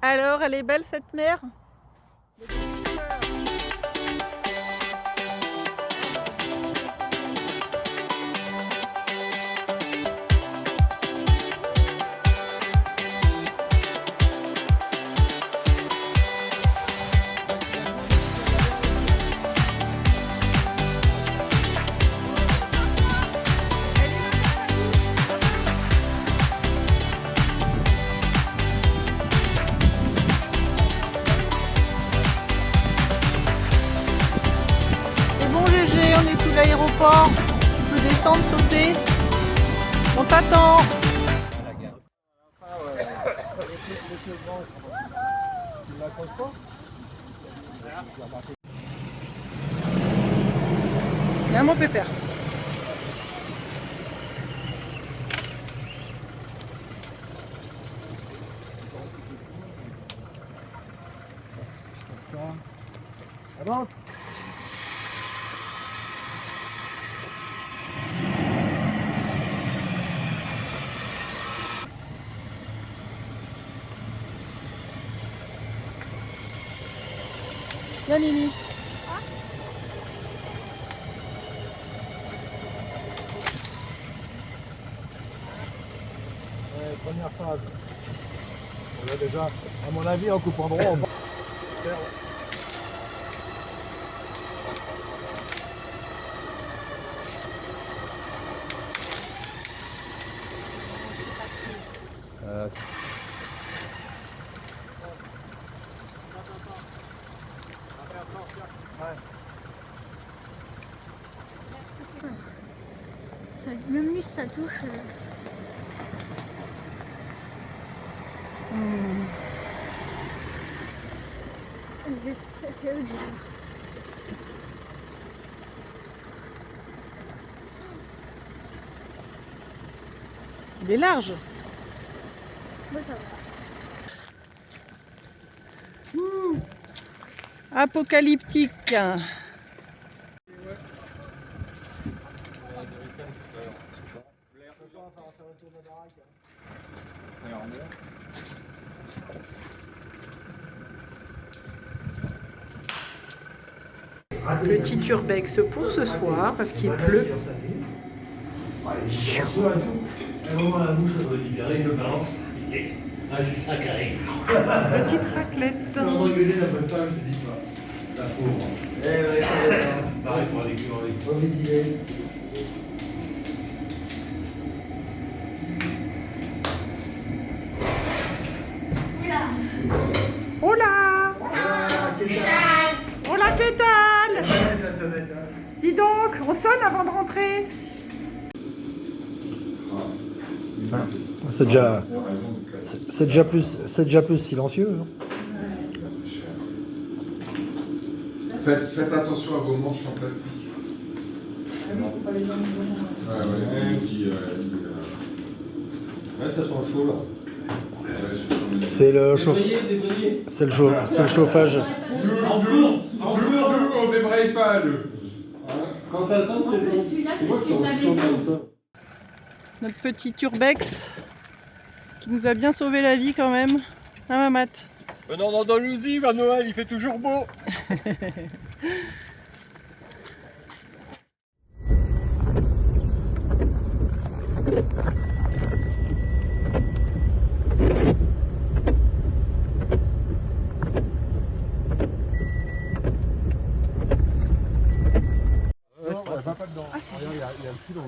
Alors, elle est belle cette mer? C'est bon GG, on est sous l'aéroport. Tu peux descendre, sauter. On t'attend. Viens mon pépère. Avance. Viens Mimi. Première phase. On a déjà, à mon avis, en coupant droit, on va faire. Le muscle, ça touche. Ça fait dur. Il est large. Moi, ça va. Apocalyptique. Petit urbex pour ce soir parce qu'il pleut. Petite raclette. Hola! Hola, que tal? Dis donc, on sonne avant de rentrer. C'est déjà plus silencieux. Hein. Faites attention à vos manches en plastique. Ouais, ça sent chaud là. C'est le chauffage. En bleu, on débraye pas le. Quand ça sent, c'est bon. Celui-là, c'est Moi, celui de la ça sent maison. comme ça. Notre petit urbex qui nous a bien sauvé la vie quand même. Hein, Mamat? Non, en Andalousie, à Noël, il fait toujours beau.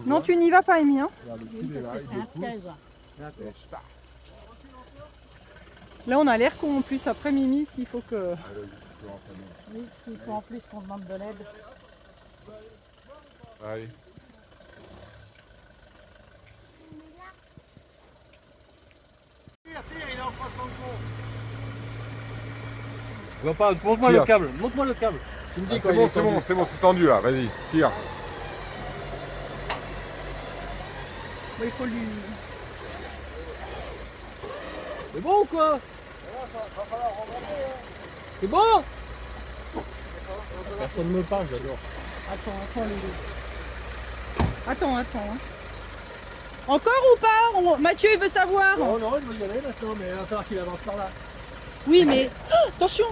Non, tu n'y vas pas, Amy. Hein? C'est un piège. Là, on a l'air con en plus. Après Mimi, s'il faut que. Oui, s'il faut en plus qu'on demande de l'aide. Allez. Va pas, montre-moi le câble, montre-moi le câble. Tu me dis quoi, C'est bon, c'est tendu là, vas-y, tire. Bon, il faut lui. C'est bon ou quoi? C'est bon? Personne me parle, j'adore. Attends, Lolo. Attends. Hein. Encore ou pas? Mathieu, il veut savoir. Non, il veut y aller maintenant, mais il va falloir qu'il avance par là. Oui, mais attention.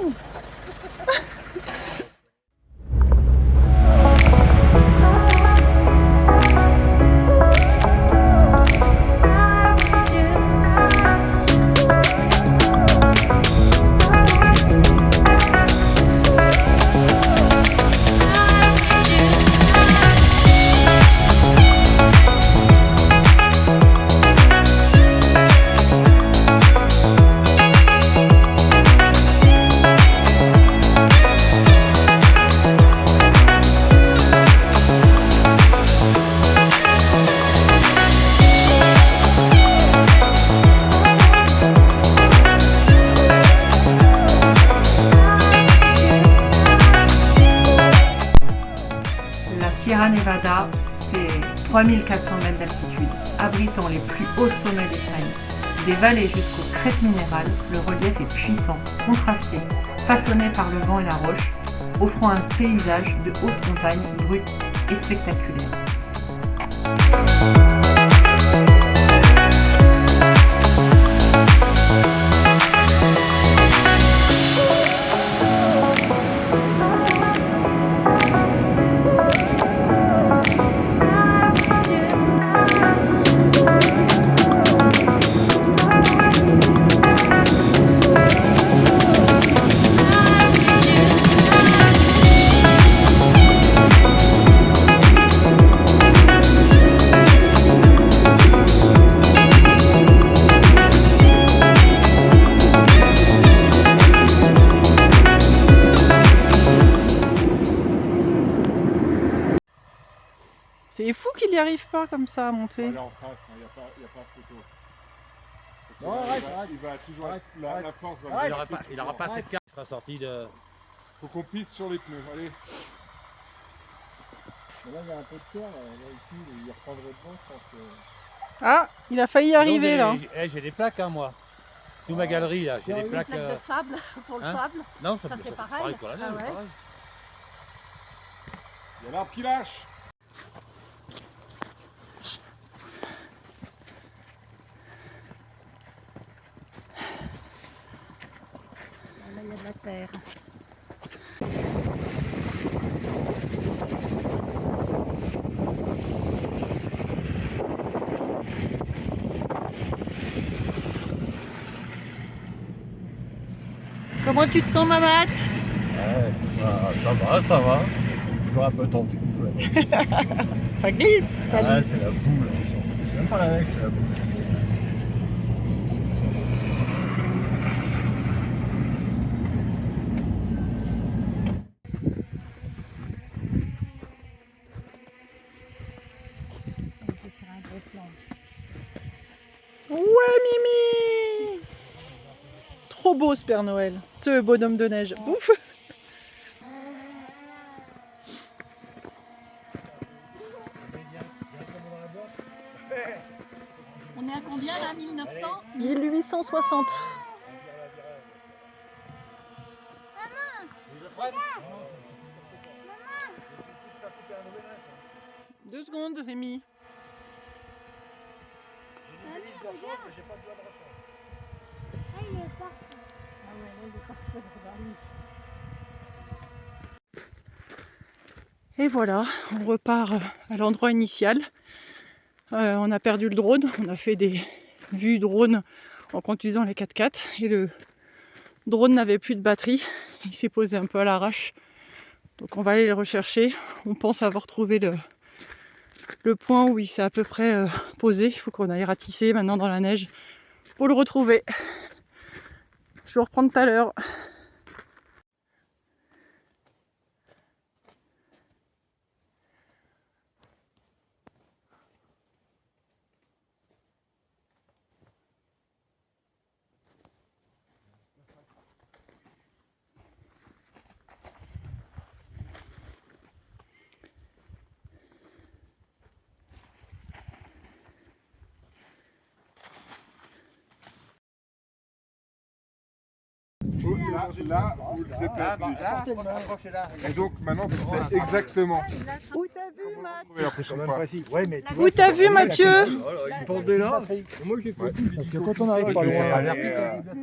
La Sierra Nevada, c'est 3400 mètres d'altitude, abritant les plus hauts sommets d'Espagne. Des vallées jusqu'aux crêtes minérales, le relief est puissant, contrasté, façonné par le vent et la roche, offrant un paysage de haute montagne brut et spectaculaire. C'est fou qu'il n'y arrive pas comme ça à monter. Allez en face, il n'y a pas photo. Parce que Non, là, arrête, il va toujours arrête, la force va Il venir. n'aura pas assez de carte. Il sera sorti de... Faut qu'on pisse sur les pneus, allez. Mais là, il y a un peu de terre, là ici, il reprendrait devant, je pense que... Ah, il a failli y arriver là. J'ai des plaques, hein, moi. Sous ma galerie, là, j'ai des Une plaques... plaque de sable pour le hein sable. Non, Ça fait pareil. pour la neige, Ah ouais. pareil. Il y a l'arbre qui lâche. Là, il y a de la terre. Comment tu te sens, Mamat? Ça va. Toujours un peu tendu. Ça glisse, ça lisse. C'est la boue, là. C'est même pas la neige, c'est la boue. Ouais, Mimi! Trop beau ce Père Noël, ce bonhomme de neige. Ouf! On est à combien là? 1900? 1860. Deux secondes, Rémi. Et voilà, on repart à l'endroit initial. On a perdu le drone, on a fait des vues drone en conduisant les 4x4 et le drone n'avait plus de batterie, il s'est posé un peu à l'arrache. Donc on va aller le rechercher, on pense avoir trouvé le point où il s'est à peu près posé. Il faut qu'on aille ratisser maintenant dans la neige pour le retrouver. Je vais reprendre tout à l'heure. Là où le GPS dit. Et donc maintenant tu sais exactement. Où t'as vu, Matt? C'est quand même précis. Ouais, mais tu Où vois, t'as c'est vu, pas- Mathieu? Il pendait là. Moi j'ai fait. Parce que quand on arrive pas loin,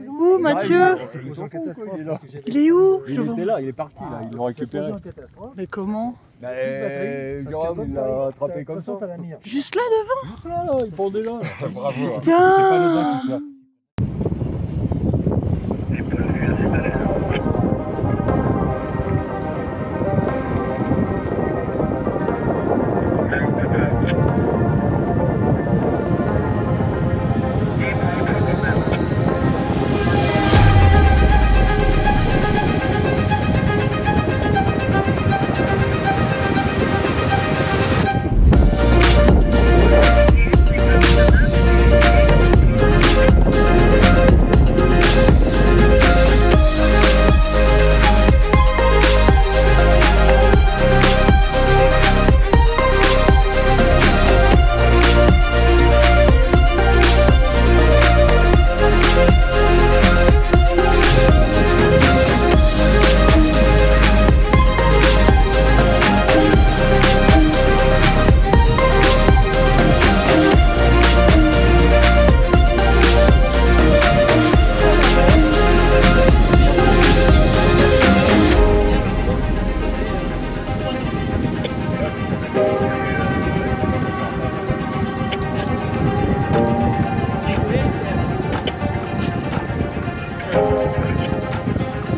Où, Mathieu? c'est posé en catastrophe. parce que j'ai- Il est où? Je Il te vois. était là, il est parti là, ils l'ont C'est posé récupéré. en catastrophe. Mais comment? Bah, Plus de batterie, parce que Jérôme, comme il t'arrives- l'a attrapé de toute comme façon, ça. t'as la mire. Juste là devant? Juste là, là, il pendait là. Bravo. Putain!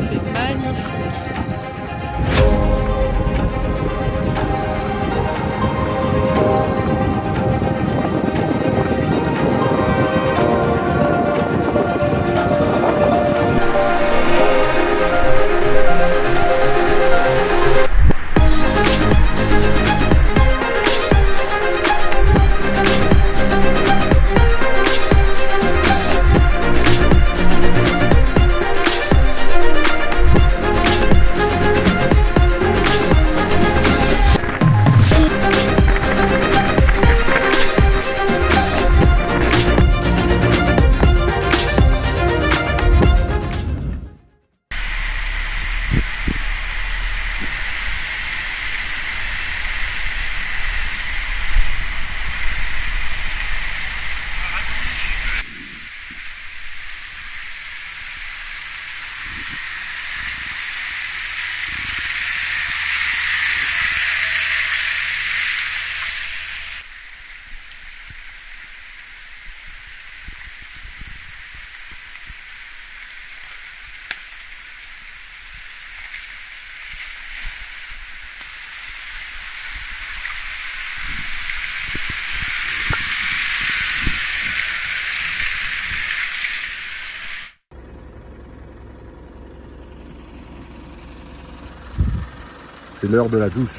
C'est magnifique. C'est l'heure de la douche.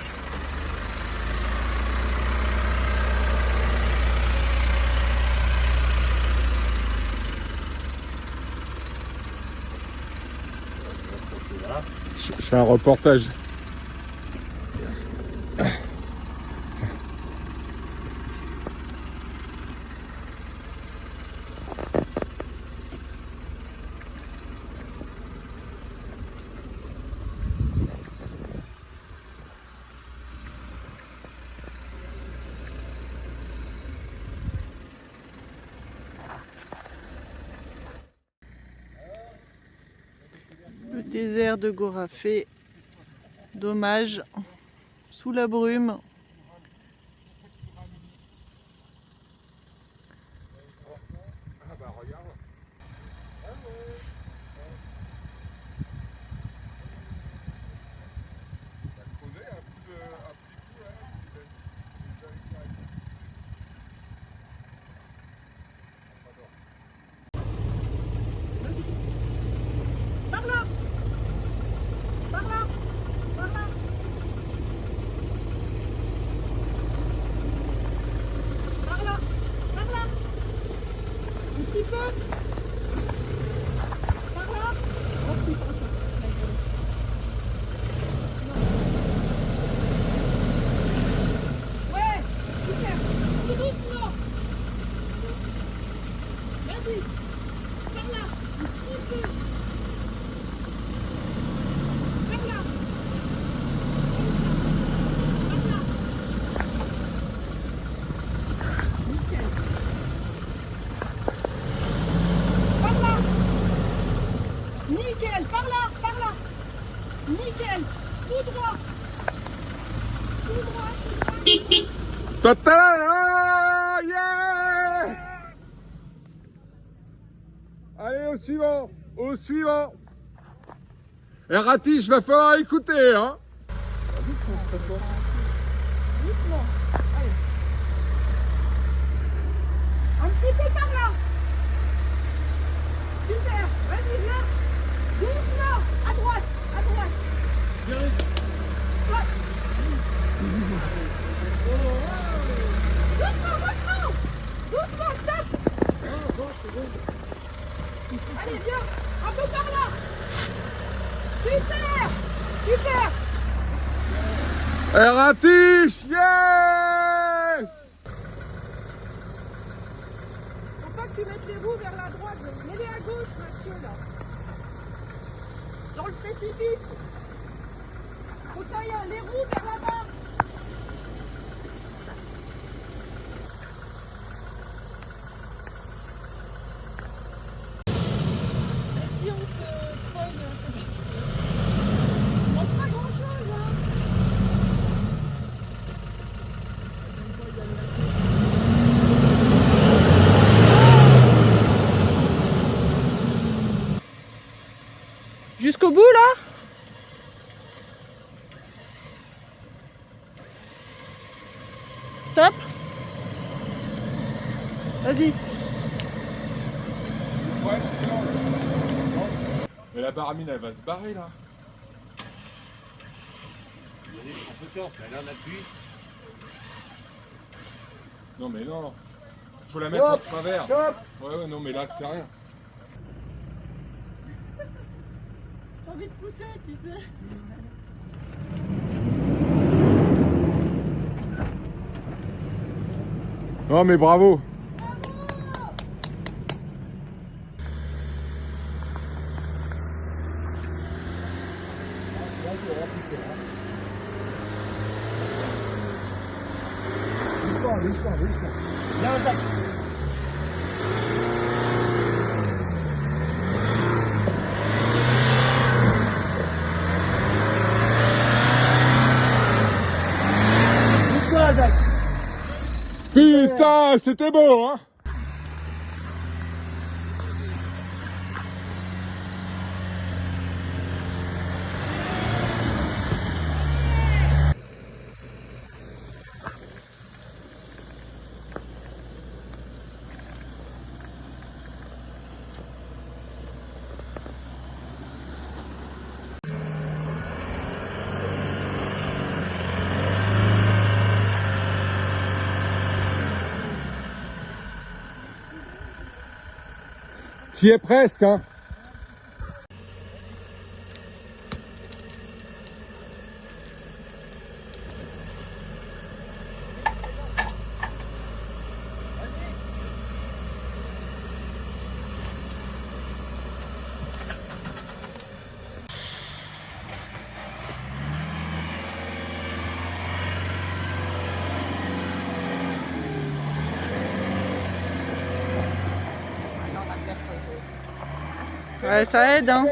Je fais un reportage. Le désert de Gorafé, dommage, sous la brume. Ah bah regarde. On va creuser un petit coup là. Nickel, par là, par là. Nickel, tout droit. Tout droit, tout droit. Tata, yeah! Allez, au suivant, au suivant. Et Ratiche, va falloir écouter, hein. Doucement, allez. Un petit peu par là. Super, vas-y, viens. Doucement, à droite, à droite. Stop. Doucement, doucement. Doucement, stop. Allez, viens, un peu par là. Super, super. Et Ratiche, yes! Faut pas que tu mettes les roues vers la droite, mets-les à gauche, Mathieu, là. Dans le précipice. Faut que t'ailles les roues vers là-bas. Et si on se troll, je manque pas grand-chose, hein. Jusqu'au bout là? Stop. Vas-y. Ouais, c'est long. Mais la baramine, elle va se barrer là. Il y a un peu de chance, mais là on appuie. Non mais non. Faut la mettre en travers. Stop. Ouais, non mais là c'est rien. J'ai envie de pousser, tu sais. Non mais bravo. Doucement. Viens, Zach. Doucement, Zach. Putain, c'était beau, hein. T'y es presque, hein. Ouais, ça aide, hein.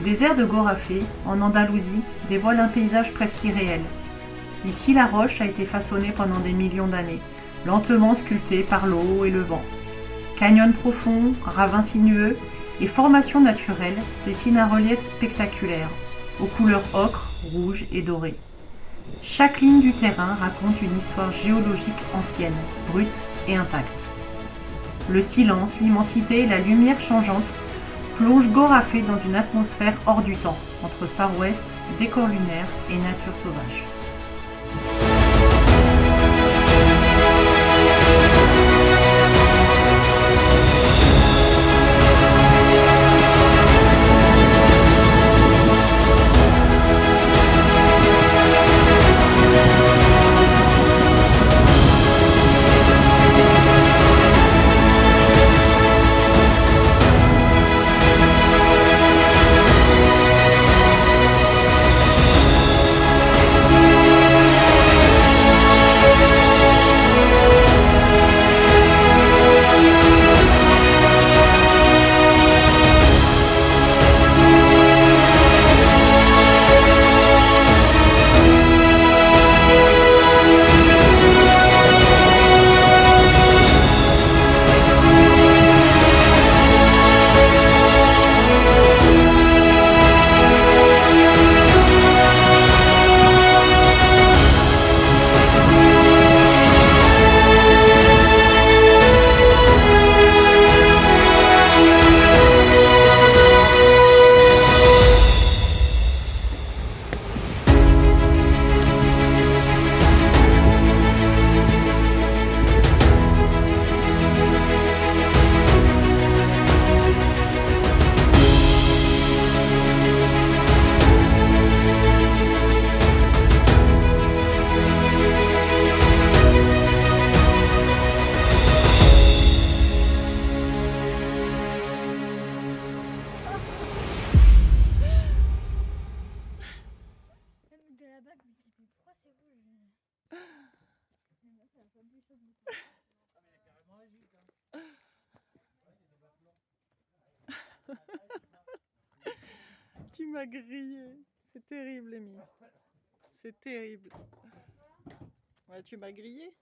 désert de Gorafé, en Andalousie, dévoile un paysage presque irréel. Ici, la roche a été façonnée pendant des millions d'années, lentement sculptée par l'eau et le vent. Canyons profonds, ravins sinueux et formations naturelles dessinent un relief spectaculaire, aux couleurs ocre, rouge et dorées. Chaque ligne du terrain raconte une histoire géologique ancienne, brute et intacte. Le silence, l'immensité et la lumière changeante plongent Gorafé dans une atmosphère hors du temps, entre Far West, décor lunaire et nature sauvage. Tu m'as grillé. C'est terrible, Amy. C'est terrible. Ouais, tu m'as grillé.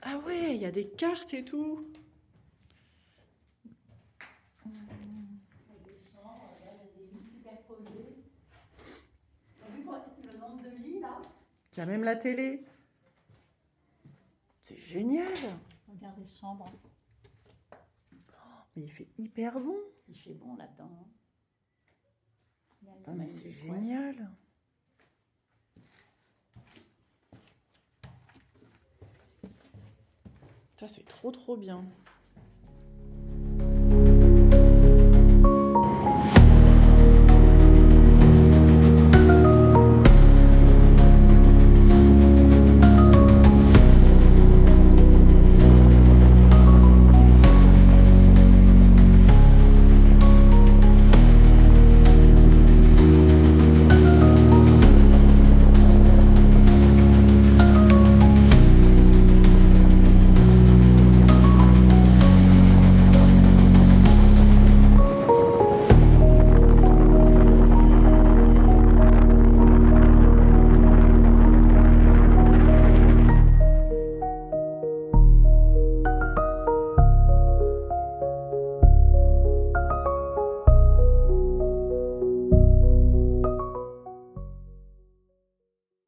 Ah ouais, il y a des cartes et tout. Il y a même la télé. C'est génial. Regarde les chambres. Mais il fait hyper bon. Il fait bon là-dedans. Attends, mais c'est génial. Ça, c'est trop bien.